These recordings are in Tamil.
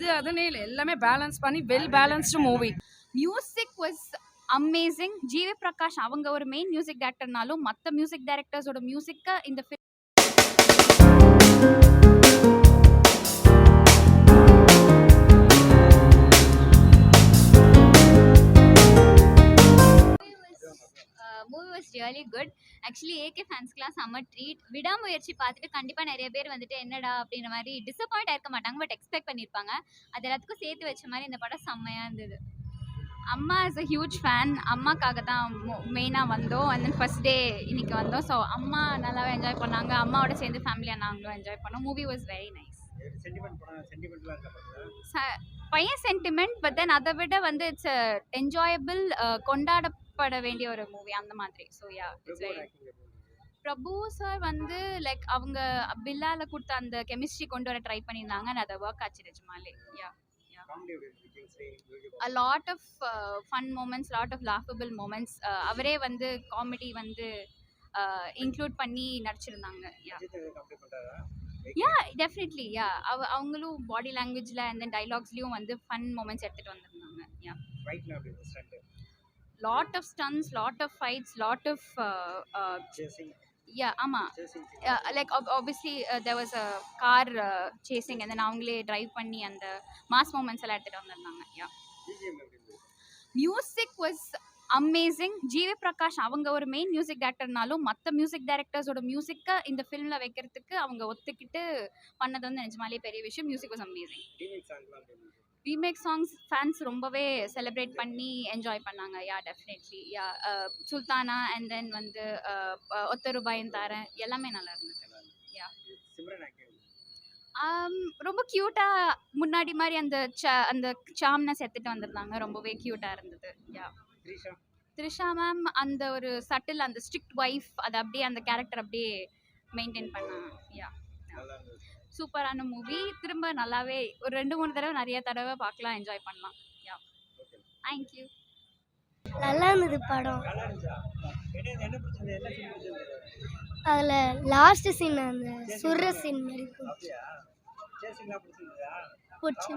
இது அதுன்னு இல்லை, எல்லாமே பேலன்ஸ் பண்ணி well balanced movie. Music was amazing. GV Prakash அவங்க ஒரு மெயின் மியூசிக் டைரக்டர்னாலும் மற்ற மியூசிக் டைரக்டர்ஸோட மியூசிக்கை இந்த movie was really good. Actually AK ஃபேன்ஸ்க்குலாம் செம்ம ட்ரீட். விடாமுயற்சி பார்த்துட்டு கண்டிப்பாக நிறைய பேர் வந்துட்டு என்னடா அப்படின்ற மாதிரி டிசப்பாயிண்ட் ஆயிருக்க மாட்டாங்க, பட் எக்ஸ்பெக்ட் பண்ணியிருப்பாங்க. அது எல்லாத்துக்கும் சேர்த்து வச்ச மாதிரி இந்த படம் செம்மையாக இருந்தது. அம்மா இஸ் அ ஹியூஜ் ஃபேன். அம்மாக்காக தான் மெயினாக வந்தோம். அண்ட் தென் ஃபர்ஸ்ட் டே இன்னைக்கு வந்தோம். ஸோ அம்மா நல்லாவே என்ஜாய் பண்ணாங்க. அம்மாவோட சேர்ந்து ஃபேமிலியாக நாங்களும் என்ஜாய் பண்ணோம். Movie was very nice. பையன் சென்டிமெண்ட், பட் தென் அதை விட வந்து இட்ஸ் என்ஜாயபிள், கொண்டாடப்பட வேண்டிய ஒரு மூவி அந்த மாதிரி. So yeah, it's very. Prabhu sir வந்து லைக் அவங்க பில்லால கொடுத்த அந்த கெமிஸ்ட்ரி கொண்டு வர ட்ரை பண்ணியிருந்தாங்க. அண்ட் அதை ஒர்க் ஆச்சு நிஜமாலே. யா, a lot of fun moments, lot of laughable moments. அவரே வந்து காமெடி வந்து இன்க்ளூட் பண்ணி நடிச்சிருந்தாங்க. Yeah definitely. யா, அவங்களும் பாடி லாங்குவேஜில் அண்ட் தென் டைலாக்ஸ்லேயும் வந்து ஃபன் மூமெண்ட்ஸ் எடுத்துகிட்டு வந்திருந்தாங்க. Yeah, lot of stunts, lot of fights, lot of yeah ஆமாம். Like obviously there was a car chasing and then அவங்களே ட்ரைவ் பண்ணி அந்த மாஸ் மூமெண்ட்ஸ் எல்லாம் எடுத்துகிட்டு வந்திருந்தாங்க. Yeah, music was amazing. GV Prakash அவங்க ஒரு மெயின் மியூசிக் டைரக்டர்னாலும் மற்ற மியூசிக் டைரக்டர்ஸோட மியூசிக்கை இந்த ஃபிலிமில் வைக்கிறதுக்கு அவங்க ஒத்துக்கிட்டு பண்ணது வந்து நிஜமாலே பெரிய விஷயம். Music was amazing. Remake songs fans ரொம்பவே செலிப்ரேட் பண்ணி என்ஜாய் பண்ணாங்க. Yeah definitely. Yeah, Sultana and then வந்து ஒத்த ரூபாயின் தாரேன் எல்லாமே நல்லா இருந்தது. யா, ரொம்ப க்யூட்டாக முன்னாடி மாதிரி அந்த அந்த சாம்னஸ் எடுத்துகிட்டு வந்திருந்தாங்க. ரொம்பவே க்யூட்டாக இருந்தது. யா, த்ரிஷா மேம் அந்த ஒரு சட்டில் அந்த ஸ்ட்ரிக்ட் ஒய்ஃப் அதை அப்படியே அந்த கேரக்டர் அப்படியே மெயின்டைன் பண்ணாங்க. யா, சூப்பரான மூவி. திரும்ப நல்லாவே ஒரு 2-3 தடவை நிறைய தடவை பார்க்கலாம், என்ஜாய் பண்ணலாம். யா, தேங்க்யூ. நல்லா இருந்தது படம். அதில் லாஸ்ட் சீன் அந்த சுர்ற சீன் மாதிரி பிடிச்சி.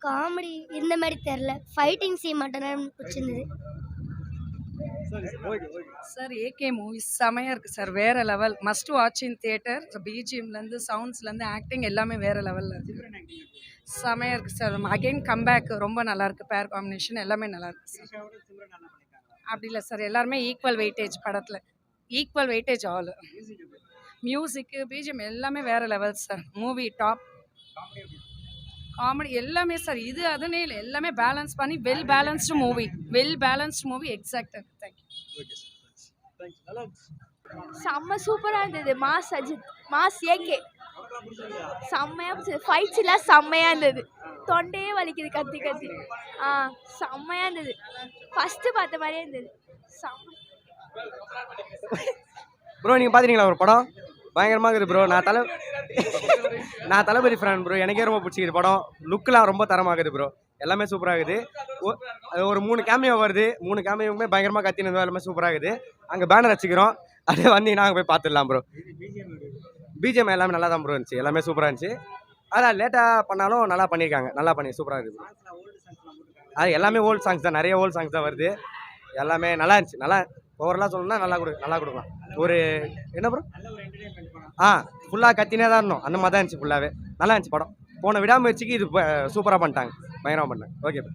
காமெடி இந்த மாதிரி தெரில, ஃபைட்டிங் சீன் மட்டும்தான் பிடிச்சிருந்தது. சார் ஏகே மூவி செமையாக இருக்குது சார், வேறு level, must watch in theatre. பிஜிஎம்லேருந்து சவுண்ட்ஸ்லேருந்து ஆக்டிங் எல்லாமே வேறு லெவலில் இருக்குது, செமையாக இருக்குது சார். அகெயின் கம்பேக் ரொம்ப நல்லாயிருக்கு, பேர் காம்பினேஷன் எல்லாமே நல்லாயிருக்கு சார். அப்படி இல்லை சார், எல்லாருமே ஈக்குவல் வெயிட்டேஜ் படத்தில், ஈக்குவல் வெயிட்டேஜ் ஆல். மியூசிக்கு பிஜிஎம் எல்லாமே வேறு level sir. Movie top. Comedy எல்லாமே சார், இது அதுன்னே இல்லை, எல்லாமே பேலன்ஸ் பண்ணி well balanced movie, well balanced movie. எக்ஸாக்டாக. தேங்க்யூ. செம்ம சூப்பராக இருந்தது. மாஸ் அஜித், மாஸ் ஏகே செம்மையாக இருந்துச்சு. ஃபைட்ஸ் எல்லாம் செம்மையாக இருந்தது. தொண்டையே வலிக்குது கத்தி கத்தி. செம்மையாக இருந்தது. ஃபஸ்ட்டு பார்த்த மாதிரியே இருந்தது. ப்ரோ நீங்கள் பார்த்துட்டீங்களா ஒரு படம்? பயங்கரமாக இருக்குது ப்ரோ. நான் தளபதி ஃபேன் ப்ரோ. எனக்கே ரொம்ப பிடிச்சிக்குது படம். லுக்கெலாம் ரொம்ப தரமாகுது ப்ரோ. எல்லாமே சூப்பராக இருக்குது. ஒரு 3 கேமியோ வருது. 3 கேமியோவுமே பயங்கரமாக கத்தினது எல்லாமே சூப்பராக இருக்குது. அங்கே பேனர் வச்சுக்கிறோம், அப்படியே வந்தீங்கன்னா அங்கே போய் பார்த்துடலாம் ப்ரோ. பிஜிஎம் எல்லாமே நல்லா தான் ப்ரோ இருந்துச்சு, எல்லாமே சூப்பராக இருந்துச்சு. அதான் லேட்டாக பண்ணாலும் நல்லா பண்ணியிருக்காங்க, நல்லா பண்ணி சூப்பராக இருக்குது. அது எல்லாமே ஓல்டு சாங்ஸ் தான், நிறைய ஓல்டு சாங்ஸ் தான் வருது. எல்லாமே நல்லா இருந்துச்சு. நல்லா ஓவரலாக சொல்லணும்னா நல்லா கொடுக்கலாம். ஒரு என்ன ப்ரோ, ஃபுல்லாக கத்தினே தான் இருந்தோம், அந்த மாதிரி தான் இருந்துச்சு. ஃபுல்லாகவே நல்லா இருந்துச்சு படம். போன விடாமுயற்சிக்கு இது சூப்பராக பண்ணிட்டாங்க, பயங்கரமாக பண்ணாங்க. Okay bro.